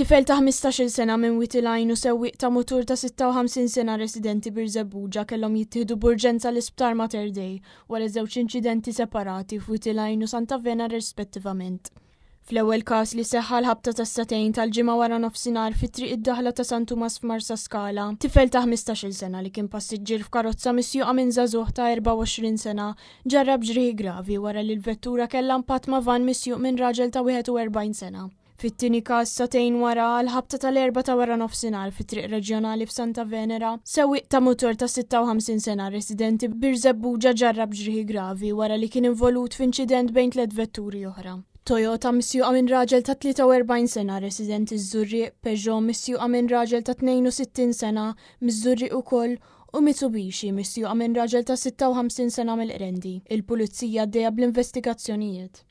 Tifel ta' 15-il sena minn Witilajn u sewwieq ta' mutur ta' 56 sena residenti Birzebbuġa kellhom jittieħdu b'urġenza l-isptar Mater Dei wara żewġ inċidenti separati f'Witilajn u Santa Vena rispettivament. Fl-ewwel każ li seħħa l-ħabta ta' satejn tal-ġimgħa wara nofsinhar fit-triq id-daħla ta' San Tumas f'Marsa Skala, tifel ta' 15-il sena li kien passiġġier f'karozza misjuqa minn żagħżugħ ta' 24 sena ġarrab ġrieħi gravi wara li l-vettura kellha impatt ma' van misjuq minn raġel ta' 41 sena. Fit-tieni każ satejn wara l-ħabta tal-erba' ta' wara nofsinhar fit-triq reġjonali f'Santa Venera, sewwieq ta' mutur ta' 56 sena residenti Birzebbuġa ġarrab ġrieħi gravi wara li kien involut f'inċident bejn 3 vetturi oħra. Toyota misjuqa minn raġel ta' 43 sena residenti Żurrieq, Peugeot misjuqa minn raġel ta' 62 sena miż-Żurrieq ukoll u Mitsubishi misjuqa minn raġel ta' 56 sena mill-Qrendi. Il-pulizija għaddejja bl-investigazzjonijiet.